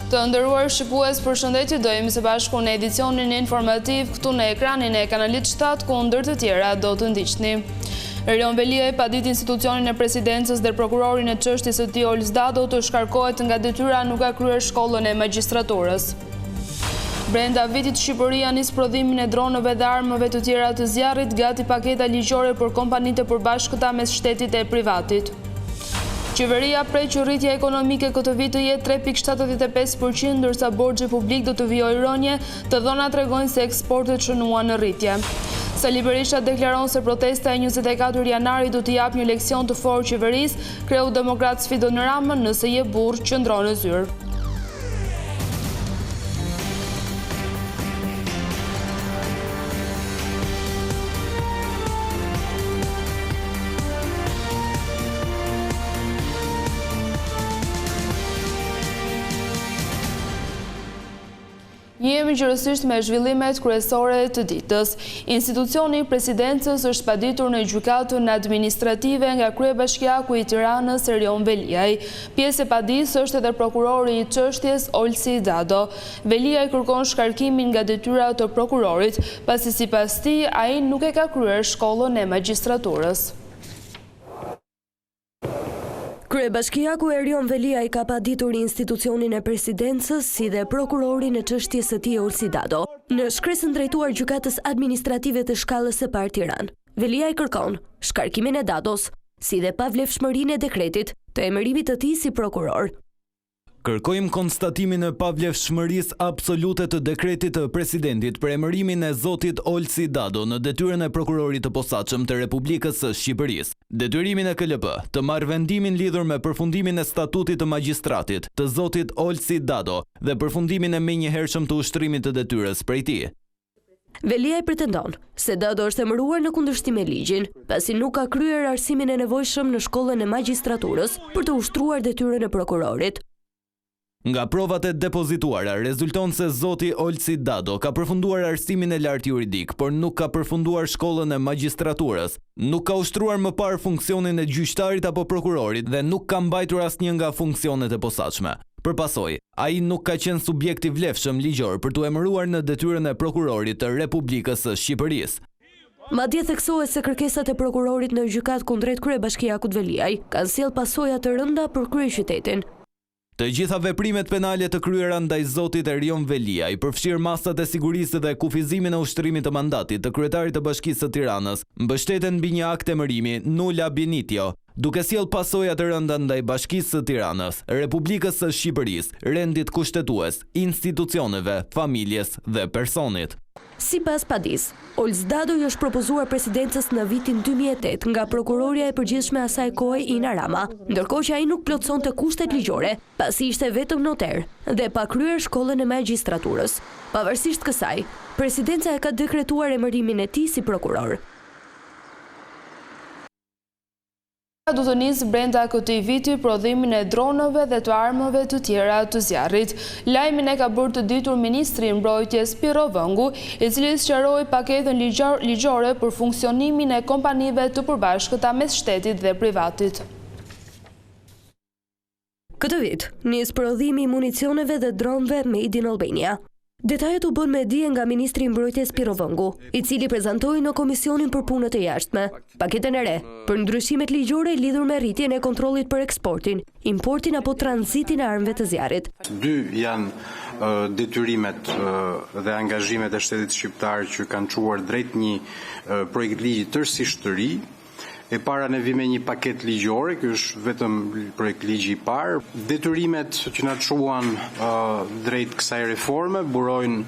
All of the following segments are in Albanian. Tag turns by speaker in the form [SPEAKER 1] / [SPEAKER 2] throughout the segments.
[SPEAKER 1] Të nderuar shikues, përshëndetje, do jemi së bashku në edicionin informativ këtu në ekranin e kanalit 7, ku ndër të tjera do të ndiqni. Erion Veliaj pa ditë institucionin e presidencës dhe prokurorin e çështjes së tij Olc Dado të shkarkohet nga detyra nuk ka kryer shkollën e magjistraturës. Brenda vitit Shqipëria nis prodhimin e dronëve dhe armëve të tjera të zjarrit, gati paketa ligjore për kompanitë e përbashkëta mes shtetit e privatit. Qeveria prej që rritja ekonomike këtë vit të jetë 3.75%, ndërsa borxhi publik do të vijojë rënje, të dhënat tregojnë se eksportet shënuan në rritje. Sali Berisha deklaron se protesta e 24 janarit do të jap një leksion të fortë qeverisë, kreu demokrat sfidon Ramën, nëse je burr, qëndro në zyrë. Jemi gjërësisht me zhvillimet kryesore të ditës. Institucioni i presidencës është paditur në gjykatën administrative nga kryebashkiaku i Tiranës Erion Veliaj. Pjesë e padisë është edhe prokurori i çështjes Olc Dado. Veliaj kërkon shkarkimin nga detyra të prokurorit, pasi sipas tij ai nuk e ka kryer shkollën e magjistraturës.
[SPEAKER 2] Kryebashkiaku Erion Veliaj ka paditur institucionin e presidencës si dhe prokurorin e çështjes së tij Olc Dado. Në shkresën drejtuar gjykatës administrative të shkallës së parë Tiranë, Veliaj kërkon shkarkimin e Dados, si dhe pavlefshmërinë e dekretit të emërimit të tij si prokuror.
[SPEAKER 3] Kërkojmë konstatimin e pavlefshmërisë absolute të dekretit të presidentit për emërimin e zotit Olc Dado në detyrën e prokurorit të posaçëm të Republikës së Shqipërisë. Detyrimin e KLP të marrë vendimin lidhur me përfundimin e statutit të magjistratit të zotit Olc Dado dhe përfundimin e menjëhershëm të ushtrimit të detyrës prej tij.
[SPEAKER 2] Veliaj pretendon se Dado është emëruar në kundërshtim me ligjin, pasi nuk ka kryer arsimin e nevojshëm në shkollën e magjistraturës për të ushtruar detyrën e prokurorit.
[SPEAKER 3] Nga provat e depozituara, rezulton se zoti Olc Dado ka përfunduar arsimin e lartë juridik, por nuk ka përfunduar shkollën e magjistraturës, nuk ka ushtruar më parë funksionin e gjyqtarit apo prokurorit dhe nuk ka mbajtur asnjë nga funksionet e posaçme. Përpasoj, ai nuk ka qenë subjekt i vlefshëm ligjor për t'u emëruar në detyrën e prokurorit të Republikës së Shqipërisë.
[SPEAKER 2] Madje theksohet se kërkesat e prokurorit në gjykatë kundrejt kryebashkiakut Veliaj kanë sjellë pasoja të rënda për kryeqytetin.
[SPEAKER 3] Të gjitha veprimet penale të kryera ndaj zotit Erion Veliaj, përfshirë masat e sigurisë dhe kufizimin e ushtrimit të mandatit të kryetarit të Bashkisë së Tiranës, mbështeten mbi një akt emërimi nulla ab initio, duke sjellë pasoja të rënda ndaj Bashkisë së Tiranës, Republikës së Shqipërisë, rendit kushtetues, institucioneve, familjes dhe personit.
[SPEAKER 2] Sipas padisë, Olc Dado i është propozuar presidencës në vitin 2008 nga prokuroria e përgjithshme asaj kohe Ina Rama, ndërkohë që ai nuk plotësonte kushtet ligjore, pasi ishte vetëm noter dhe pa kryer shkollën e magjistraturës. Pavarësisht kësaj, presidenca e ka dekretuar emërimin e tij si prokuror.
[SPEAKER 1] Do të nisë brenda këtij viti prodhimin e dronëve dhe të armëve të tjera të zjarrit. Lajmin e ka bërë të ditur ministri i mbrojtjes Piro Vëngu, i cili sqaroi paketën ligjore për funksionimin e kompanive të përbashkëta mes shtetit dhe privatit.
[SPEAKER 2] Këtë vit nis prodhimi i municioneve dhe dronëve made in Albania. Detajet u bën me dije nga ministri i mbrojtjes Piro Vëngu, i cili prezantoi në Komisionin për Punët e Jashtme paketën e re për ndryshimet ligjore lidhur me rritjen e kontrollit për eksportin, importin apo tranzitin e armëve të zjarrit.
[SPEAKER 4] Dy janë detyrimet dhe angazhimet e shtetit shqiptar që kanë çuar drejt një projekt ligji tërësisht të ri. E para ne vime një paket ligjore, ky është vetëm projekt ligji i parë. Detyrimet që na çuan drejt kësaj reforme burojnë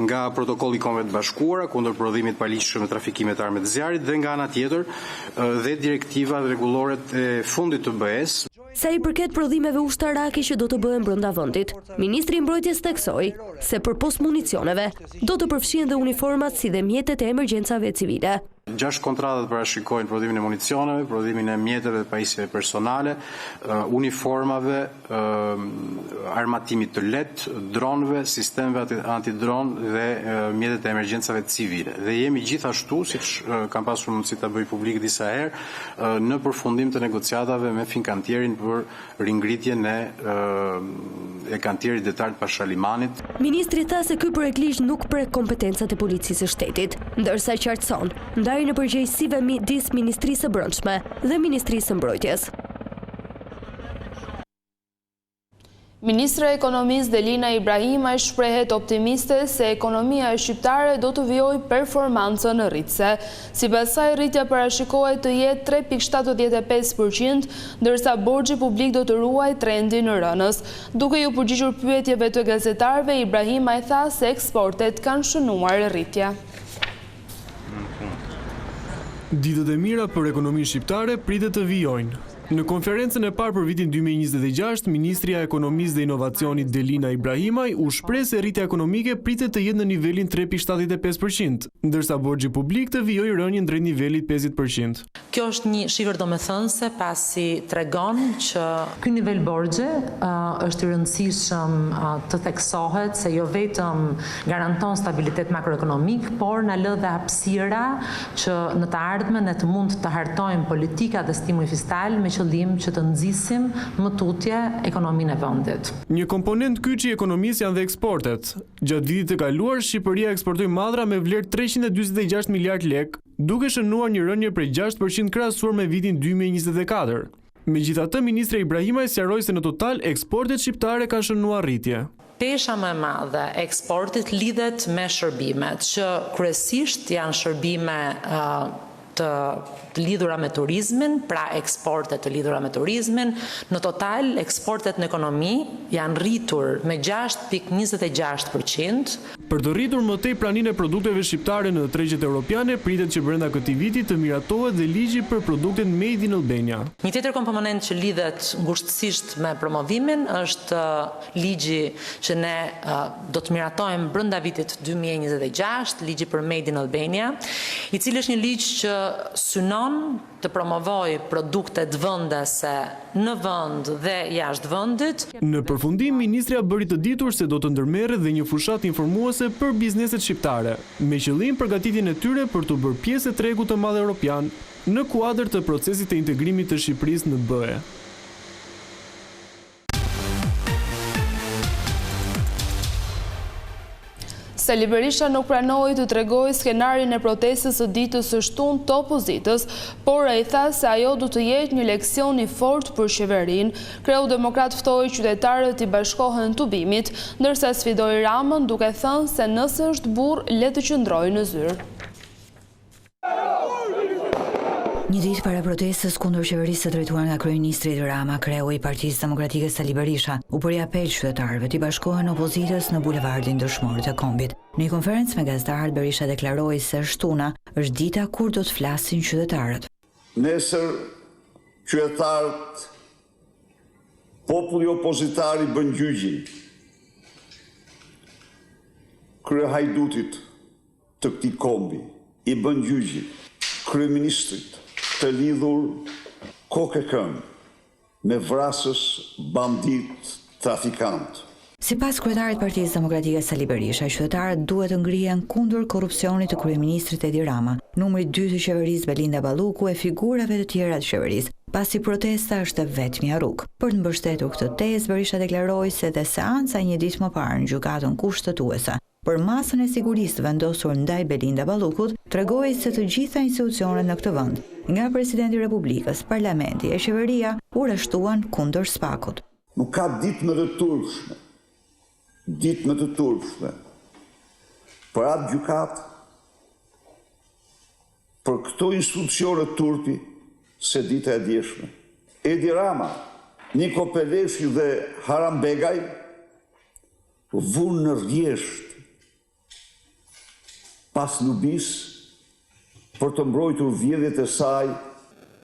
[SPEAKER 4] nga protokolli i Kombeve të Bashkuara kundër prodhimit paligjshëm të trafikimit të armëve të zjarrit dhe nga ana tjetër dhe direktiva dhe rregulloret e fundit të BE-s.
[SPEAKER 2] Sa i përket prodhimeve ushtarake që do të bëhen brenda vendit, ministri i mbrojtjes theksoi se përpos municioneve do të përfshihen dhe uniformat si dhe mjetet e emergjencave civile.
[SPEAKER 4] 6 kontratat parashikojnë prodhimin e municioneve, prodhimin e mjeteve, pajisjeve personale, uniformave, armatimit të lehtë, dronëve, sistemeve antidron dhe mjetet e emergjencave civile. Dhe jemi gjithashtu, siç kam pasur mundësi ta bëj publik disa herë, në përfundim të negociatave me Finkantierin për ringritjen e kantierit detar të Pashalimanit.
[SPEAKER 2] Ministri tha se ky projekt ligj nuk prek kompetencat e policisë së shtetit, ndërsa qartëson ndarjen e përgjegjësive midis Ministrisë së Brendshme dhe Ministrisë së Mbrojtjes.
[SPEAKER 1] Ministra e Ekonomisë Delina Ibrahimaj shprehet optimiste se ekonomia shqiptare do të vijojë performancën rritëse. Sipas saj, rritja parashikohet të jetë 3.75%, ndërsa borxhi publik do të ruajë trendin rënës. Duke ju përgjigjur pyetjeve të gazetarëve, Ibrahimaj tha se eksportet kanë shënuar rritje.
[SPEAKER 5] Ditët e mira për ekonominë shqiptare pritet të vijojnë. Në konferencën e parë për vitin 2026, Ministria e Ekonomisë dhe Inovacionit Delina Ibrahimaj u shpreh se rritja ekonomike pritet të jetë në nivelin 3.75%, ndërsa borxhi publik të vijojë rënien drejt nivelit 50%.
[SPEAKER 6] Kjo është një shifër domethënëse pasi tregon që ky nivel borxhi është i rëndësishëm të theksohet se jo vetëm garanton stabilitet makroekonomik, por na lë dhe hapësira që në të ardhmen ne të mund të hartojmë politika dhe stimulli fiskal me qëllim që të nxisim më tutje ekonominë e vendit.
[SPEAKER 5] Një komponent kyç i ekonomisë janë dhe eksportet. Gjatë vitit të kaluar, Shqipëria eksportoi madhra me vlerë 346 miliard lek, duke shënuar një rënje prej 6% krahasuar me vitin 2024. Megjithatë, ministra Ibrahimaj sqaroi se në total eksportet shqiptare kanë shënuar rritje.
[SPEAKER 6] Pesha më e madhe e eksportit lidhet me shërbimet, që kryesisht janë shërbime të lidhura me turizmin, pra eksportet të lidhura me turizmin. Në total, eksportet në ekonomi janë rritur me 6.26%.
[SPEAKER 5] Për të rritur më tej praninë e produkteve shqiptare në tregjet europiane, pritet që brenda këtij viti të miratohet dhe ligji për produktet Made in Albania.
[SPEAKER 6] Një tjetër komponent që lidhet ngushëtësisht me promovimin është ligji që ne do të miratojmë brenda vitit 2026, ligji për Made in Albania, i cili është një ligj që synon të promovoj produktet vendese në vend dhe jashtë vendit.
[SPEAKER 5] Në përfundim, ministria bëri të ditur se do të ndërmerret dhe një fushat informuese për bizneset shqiptare, me qëllim përgatitjen e tyre për të bërë pjesë e tregut të madh evropian në kuadër të procesit të integrimit të Shqipërisë në BE.
[SPEAKER 1] Sali Berisha nuk pranoi të tregojë skenarin e protestës së ditës së shtunë të opozitës, por ai tha se ajo do të jetë një leksion i fortë për qeverinë. Kreu Demokrat ftoi qytetarët i bashkohen tubimit, ndërsa sfidoi Ramën duke thënë se nëse është burr, le të qëndrojë në zyrë.
[SPEAKER 7] Një ditë para protestës kundër qeverisë së drejtuar nga kryeministri Rama, kreu i Partisë Demokratike Sali Berisha u bëri apel qytetarëve të bashkohen opozitës në bulevardin Dëshmorët e Kombit. Në një konferencë me gazetarët, Berisha deklaroi se shtuna është dita kur do të flasin qytetarët.
[SPEAKER 8] Nesër qytetarët, populli opozitar i bën gjyqin kryehajdutit të këtij kombi, i bën gjyqin kryeministrit të lidhur kokë e këmbë me vrasës, bandit, trafikant.
[SPEAKER 7] Sipas kryetarit Partisë Demokratike Sali Berisha, qytetarët duhet të ngrihen kundër korrupsionit të kryeministrit Edi Rama, numri 2 të qeverisë Belinda Balluku e figurave të tjera të qeverisë, pasi protesta është vetmja rrugë. Për të mbështetur këtë tezë, Berisha deklaroi se dhe seanca një ditë më parë në gjykatën kushtetuese për masën e sigurisë vendosur ndaj Belinda Ballukut, tregoi se të gjitha institucionet në këtë vend, nga presidenti i Republikës, parlamenti e qeveria, u rreshtuan kundër SPAK-ut.
[SPEAKER 8] Nuk ka ditë më të turpshme për atë gjykatë, për këto institucione turpi se dita e djeshme. Edi Rama, Niko Peleshi dhe Harambegaj vunë në rjesht pas lubis për të mbrojtur vjedhjet e saj.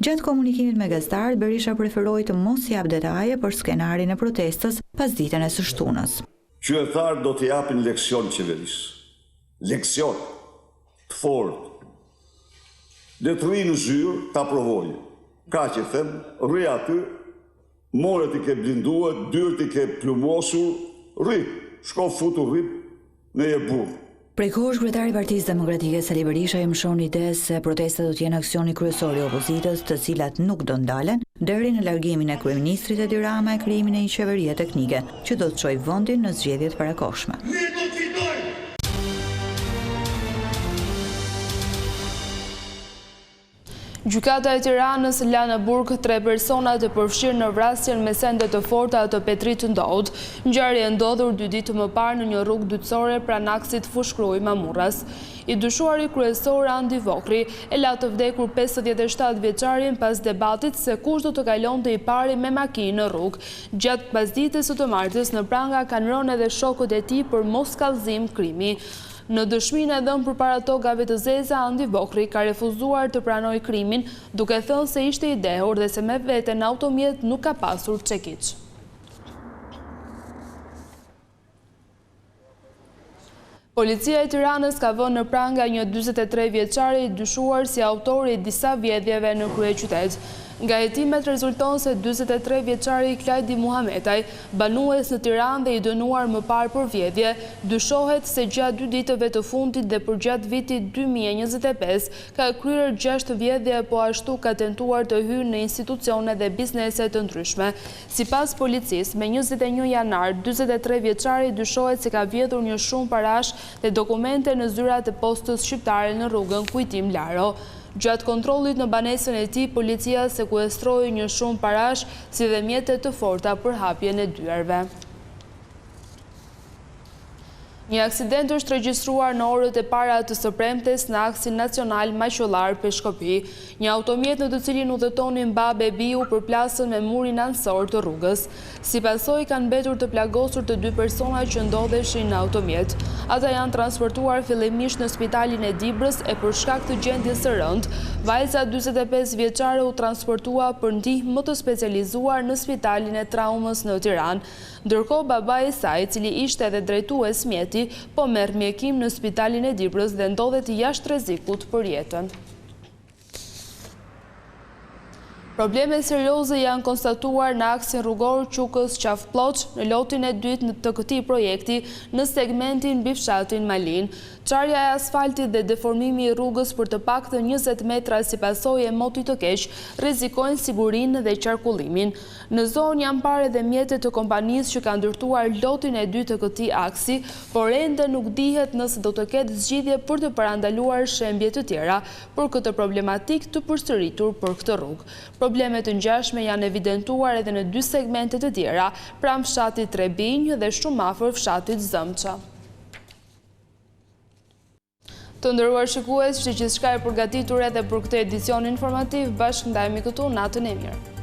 [SPEAKER 7] Gjatë komunikimit me gazetarët, Berisha preferoi të mos jap detaje për skenarin e protestës pas ditën e së shtunës.
[SPEAKER 8] Qytetarët do të japin leksion qeverisë. Leksion të fortë le të rri në zyrë ta provojë. Ka që them, rri aty, moret i ke blinduar, dyrt i ke plumosur, rri, shko futu rri, ne je burë.
[SPEAKER 7] Prej kohësh kryetari i Partisë Demokratike Sali Berisha i mëson ide se protestat do të jenë aksioni kryesor i opozitës, të cilat nuk do ndalen deri në largimin e kryeministrit Edi Rama e krijimin e një qeverie teknike që do të çojë vendin në zgjedhjet parakohshme.
[SPEAKER 1] Gjykata e Tiranës la në burg 3 persona të përfshirë në vrasjen me sende të forta të Petrit Ndod. Ngjarja e ndodhur 2 ditë më parë në një rrugë dytësore pranë aksit Fushkruj Mamurras. I dyshuari kryesor Andi Vokri e la të vdekur 57 vjeçarin pas debatit se kush do të kalonte i pari me makinë në rrugë. Gjatë pasdites së të martës në pranga kanë rënë edhe shokët e tij për mos kallëzim krimi. Në dëshminë e dhënë përpara tokave të zeza, Andi Vokri ka refuzuar të pranojë krimin, duke thënë se ishte i dehur dhe se me vete në automjet nuk ka pasur çekiç. Policia e Tiranës ka vënë në pranga një 43 vjeçari i dyshuar si autori i disa vjedhjeve në kryeqytet. Nga hetimet rezulton se 43 vjeçari Klajdi Muhametaj, banues në Tiranë dhe i dënuar më parë për vjedhje, dyshohet se gjatë 2 ditëve të fundit dhe për gjatë vitit 2025 ka kryer 6 vjedhje, po ashtu ka tentuar të hyrë në institucione dhe biznese të ndryshme. Sipas policisë, me 21 janar, 43 vjeçari dyshohet se ka vjedhur një shumë parash dhe dokumente në zyrat e postës shqiptare në rrugën Kujtim Laro. Gjatë kontrollit në banesën e tij, policia sekuestroi një shumë parash si dhe mjete të forta për hapjen e dyerve. Një aksident është regjistruar në orët e para të së premtes në aksin nacional Maqollar Peshkopi. Një automjet në të cilin udhëtonin babe e biu përplasën me murin ansor të rrugës. Si pasojë kanë mbetur të plagosur të 2 persona që ndodheshin në automjet. Ata janë transportuar fillimisht në spitalin e Dibrës e për shkak të gjendjes së rëndë, vajza 45 vjeçare u transportua për ndihmë më të specializuar në spitalin e traumës në Tiranë. Ndërkohë babai i saj, i cili ishte edhe drejtues mjeti, po merr mjekim në spitalin e Dibrës dhe ndodhet jashtë rrezikut për jetën. Probleme serioze janë konstatuar në aksin rrugor Qukës Qafploç në lotin e dytë të këtij projekti në segmentin mbi fshatin Malin. Çarja e asfaltit dhe deformimi i rrugës për të paktën 20 metra si pasojë e motit të keq rrezikojnë sigurinë dhe qarkullimin. Në zonë janë parë edhe mjetet të kompanisë që kanë ndërtuar lotin e dytë të këtij aksi, por ende nuk dihet nëse do të ketë zgjidhje për të parandaluar shembje të tjera për këtë problematik të përsëritur për këtë rrugë. Problemet të ngjashme janë evidentuar edhe në 2 segmente të tjera, pranë fshatit Trebinj dhe shumë afër fshatit Zëmça. Të nderuar shikues, ishte gjithçka e përgatitur edhe për këtë edicion informativ. Bashkë ndajemi këtu, natën e mirë.